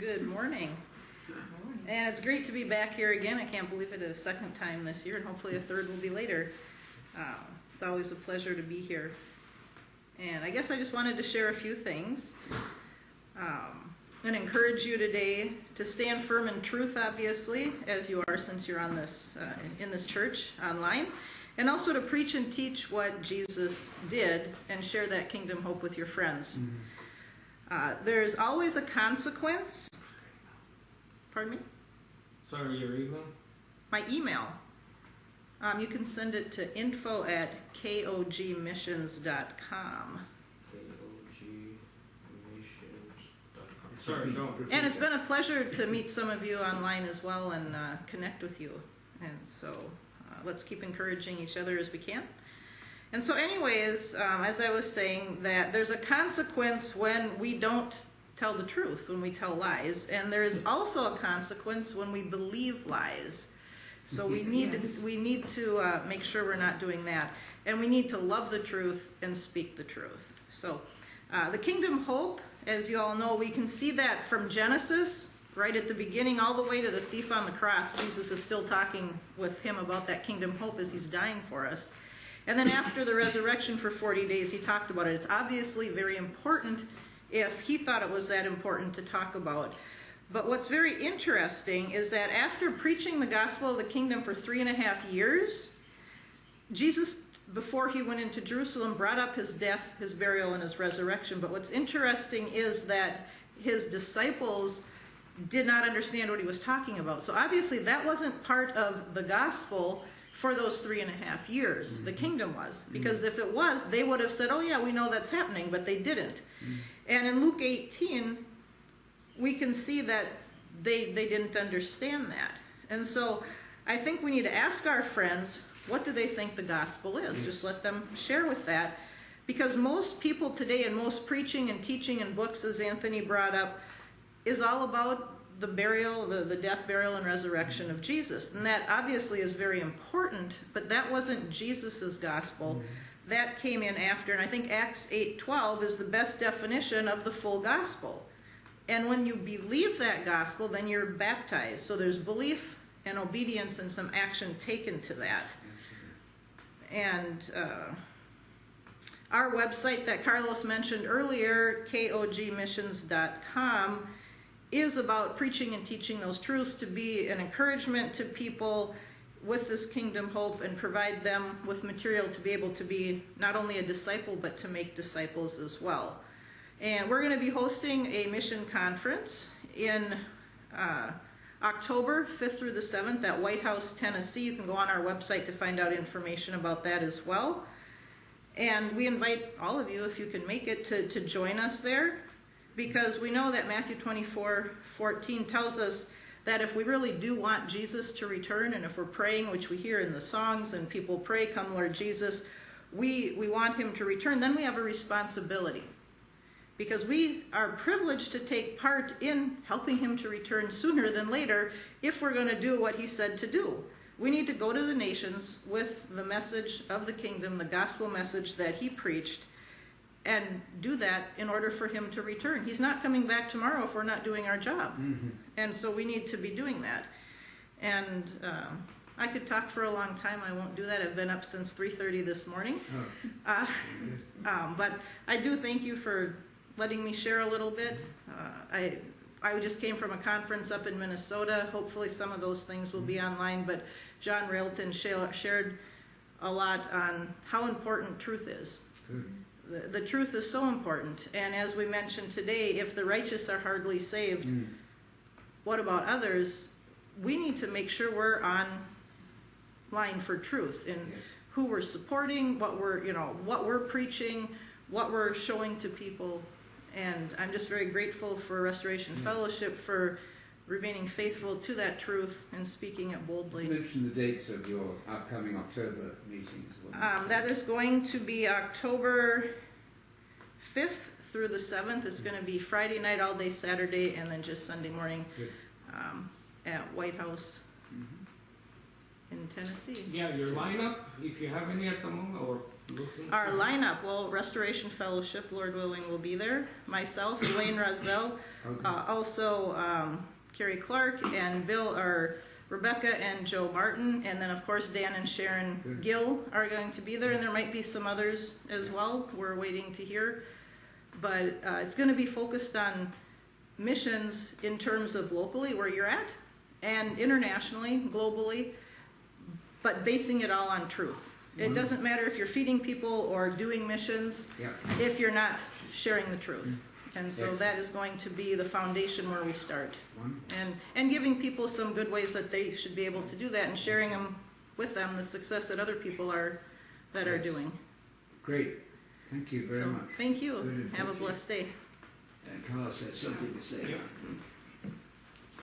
Good morning. And it's great to be back here again. I can't believe it, a second time this year, and hopefully a third will be later. It's always a pleasure to be here. And I guess I just wanted to share a few things and encourage you today to stand firm in truth, obviously, as you are since you're on this in this church online, and also to preach and teach what Jesus did and share that kingdom hope with your friends. There's always a consequence. Pardon me? Sorry, your email? My email. You can send it to info@kogmissions.com. KOGmissions.com. Sorry, go on. And it's been a pleasure to meet some of you online as well and connect with you. And so let's keep encouraging each other as we can. And so anyways, as I was saying, that there's a consequence when we don't tell the truth, when we tell lies. And there's also a consequence when we believe lies. So we need to make sure we're not doing that. And we need to love the truth and speak the truth. So the kingdom hope, as you all know, we can see that from Genesis, right at the beginning, all the way to the thief on the cross. Jesus is still talking with him about that kingdom hope as he's dying for us. And then after the resurrection for 40 days, he talked about it. It's obviously very important if he thought it was that important to talk about. But what's very interesting is that after preaching the gospel of the kingdom for 3.5 years, Jesus, before he went into Jerusalem, brought up his death, his burial, and his resurrection. But what's interesting is that his disciples did not understand what he was talking about. So obviously that wasn't part of the gospel for those 3.5 years. The kingdom was. Because if it was, they would have said, oh yeah, we know that's happening, but they didn't. And in Luke 18, we can see that they didn't understand that. And so I think we need to ask our friends, what do they think the gospel is? Just let them share with that. Because most people today, and most preaching and teaching and books, as Anthony brought up, is all about the burial, the death, burial, and resurrection of Jesus. And that obviously is very important, but that wasn't Jesus's gospel. That came in after, and I think Acts 8:12 is the best definition of the full gospel. And when you believe that gospel, then you're baptized. So there's belief and obedience and some action taken to that. And our website that Carlos mentioned earlier, kogmissions.com, is about preaching and teaching those truths to be an encouragement to people with this kingdom hope and provide them with material to be able to be not only a disciple but to make disciples as well. And we're going to be hosting a mission conference in October 5th through the 7th at White House, Tennessee. You can go on our website to find out information about that as well. And we invite all of you, if you can make it, to join us there, because we know that Matthew 24:14 tells us that if we really do want Jesus to return, and if we're praying, which we hear in the songs, and people pray, come Lord Jesus, we want him to return, then we have a responsibility. Because we are privileged to take part in helping him to return sooner than later if we're going to do what he said to do. We need to go to the nations with the message of the kingdom, the gospel message that he preached, and do that in order for him to return. He's not coming back tomorrow if we're not doing our job. And so we need to be doing that. And I could talk for a long time. I won't do that. I've been up since 3:30 this morning. But I do thank you for letting me share a little bit. I just came from a conference up in Minnesota. Hopefully some of those things will be online. But John Railton shared a lot on how important truth is. The truth is so important. And as we mentioned today, if the righteous are hardly saved, what about others? We need to make sure we're on line for truth in who we're supporting, what we're preaching, what we're showing to people. And I'm just very grateful for Restoration Fellowship for remaining faithful to that truth and speaking it boldly. You mentioned the dates of your upcoming October meetings. That is going to be October 5th through the 7th. It's going to be Friday night, all day Saturday, and then just Sunday morning at White House in Tennessee. Yeah, your lineup, if you have any at the moment, or Looking. Our lineup, well, Restoration Fellowship, Lord willing, will be there. Myself, Elaine Rozelle, Okay. also Carrie Clark and Bill, or Rebecca and Joe Martin, and then of course Dan and Sharon Good. Gill are going to be there, and there might be some others as well. We're waiting to hear, but it's going to be focused on missions in terms of locally where you're at, and internationally, globally, but basing it all on truth. It doesn't matter if you're feeding people or doing missions Yeah, if you're not sharing the truth. And so Excellent. that is going to be the foundation where we start. one, And giving people some good ways that they should be able to do that, and sharing them with them the success that other people are Yes. doing. great, thank you very So much. thank you. Good, Have a thank you. blessed day. And Carlos has something to say. Yep.